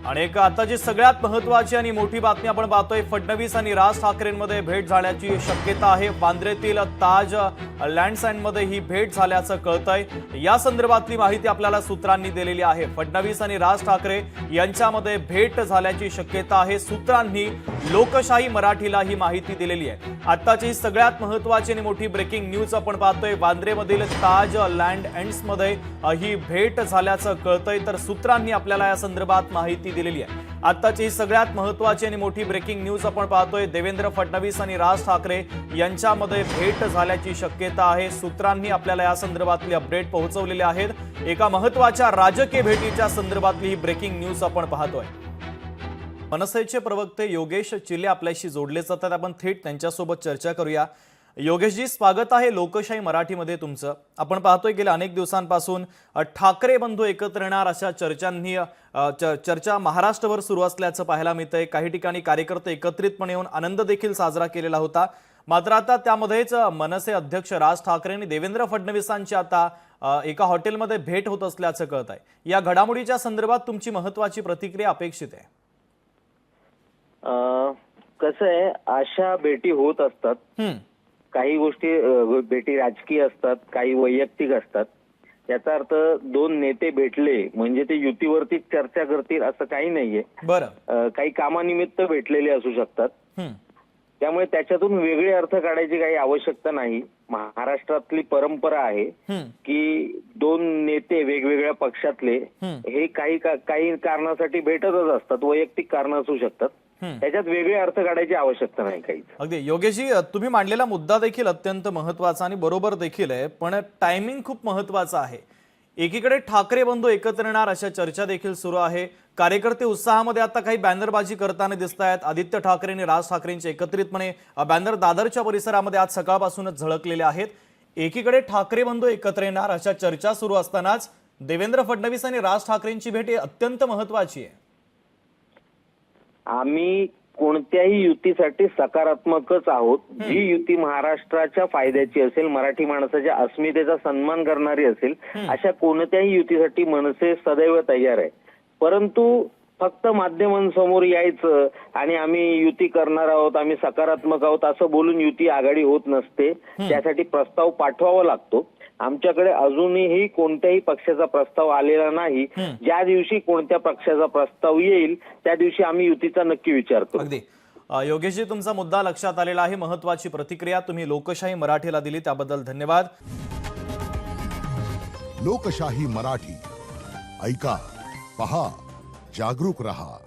आणि एक आताची सगळ्यात महत्त्वाची आणि मोठी बातमी आपण पाहतोय, फडणवीस आणि राज ठाकरेंमध्ये भेट झाल्याची शक्यता आहे। वांद्रेतील ताज लँडसँडमध्ये ही भेट झाल्याचं कळतंय। या संदर्भातली माहिती आपल्याला सूत्रांनी दिलेली आहे। फडणवीस आणि राज ठाकरे यांच्यामध्ये भेट झाल्याची शक्यता आहे। सूत्रांनी लोकशाही मराठीला ही माहिती दिलेली आहे। आताची सगळ्यात महत्त्वाची आणि मोठी ब्रेकिंग न्यूज आपण पाहतोय, वांद्रेमधील ताज लँडसँड्समध्ये ही भेट झाल्याचं कळतंय। तर सूत्रांनी आपल्याला या संदर्भात माहिती दिलेली आहे। आताची सगळ्यात महत्त्वाची आणि मोठी ब्रेकिंग न्यूज आपण पाहतोय, देवेंद्र फडणवीस आणि राज ठाकरे यांच्यामध्ये भेट झाल्याची शक्यता आहे। सूत्रांनी आपल्याला या संदर्भातली अपडेट पोहोचवलेले आहेत। एका महत्त्वाच्या राजकीय भेटीच्या संदर्भातली ही ब्रेकिंग न्यूज आपण पाहतोय। मनसेचे प्रवक्ते योगेश चिले आपल्याशी जोडले जातात, आपण थेट त्यांच्यासोबत चर्चा करूया। योगेशजी, स्वागत आहे लोकशाही मराठीमध्ये तुमचं। आपण पाहतोय गेल्या अनेक दिवसांपासून ठाकरे बंधू एकत्र येणार अशा चर्चा महाराष्ट्रभर सुरू असल्याचं पाहायला मिळतंय। काही ठिकाणी कार्यकर्ते एकत्रितपणे येऊन आनंद देखील साजरा केलेला होता। मात्र आता त्यामध्येच मनसे अध्यक्ष राज ठाकरे आणि देवेंद्र फडणवीसांची आता एका हॉटेलमध्ये भेट होत असल्याचं कळत आहे। या घडामोडीच्या संदर्भात तुमची महत्त्वाची प्रतिक्रिया अपेक्षित आहे। कसं आहे, अशा भेटी होत असतात। काही गोष्टी भेटी राजकीय असतात, काही वैयक्तिक असतात। याचा अर्थ दोन नेते भेटले म्हणजे ते युतीवरती चर्चा करतील असं काही नाहीये। बरं, काही कामानिमित्त भेटलेले असू शकतात। त्यामुळे त्याच्यातून वेगळे अर्थ काढायची काही आवश्यकता नाही। महाराष्ट्रातली परंपरा आहे की दोन नेते वेगवेगळ्या पक्षातले हे काही कारणासाठी भेटतच असतात, वैयक्तिक कारण असू शकतात। त्याच्यात वेगळे अर्थ काढायची आवश्यकता नाही काही। अगदी योगेशजी, तुम्ही मांडलेला मुद्दा देखील अत्यंत महत्त्वाचा आणि बरोबर देखील आहे, पण टायमिंग खूप महत्त्वाचा आहे। एकीकडे ठाकरे बंधू एकत्र येणार अशा चर्चा देखील सुरू आहे। कार्यकर्ते उत्साहामध्ये आता काही बॅनरबाजी करताना दिसत आहेत। आदित्य ठाकरे आणि राज ठाकरेंचे एकत्रितपणे बॅनर दादरच्या परिसरामध्ये आज सकाळपासूनच झळकलेले आहेत। एकीकडे ठाकरे बंधू एकत्र येणार अशा चर्चा सुरू असतानाच देवेंद्र फडणवीस आणि राज ठाकरेंची भेट ही अत्यंत महत्त्वाची आहे। आम्ही कोणत्याही युतीसाठी सकारात्मकच आहोत। जी युती महाराष्ट्राच्या फायद्याची असेल, मराठी माणसाच्या अस्मितेचा सन्मान करणारी असेल, अशा कोणत्याही युतीसाठी मनसे सदैव तयार आहे। परंतु फक्त माध्यमांसमोर यायचं आणि आम्ही युती करणार आहोत, आम्ही सकारात्मक आहोत असं बोलून युती आघाडी होत नसते। त्यासाठी प्रस्ताव पाठवावा लागतो। आमच्याकडे अजूनही कोणत्याही पक्षाचा प्रस्ताव आलेला नाही। ज्या दिवशी कोणत्या पक्षाचा प्रस्ताव येईल त्या दिवशी आम्ही युतीचा नक्की विचार करू। अगदी योगेशजी, तुमचा मुद्दा लक्षात आलेला आहे। महत्त्वाची प्रतिक्रिया तुम्ही लोकशाही मराठीला दिली, त्याबद्दल धन्यवाद। लोकशाही मराठी ऐका, पहा, जागरूक रहा।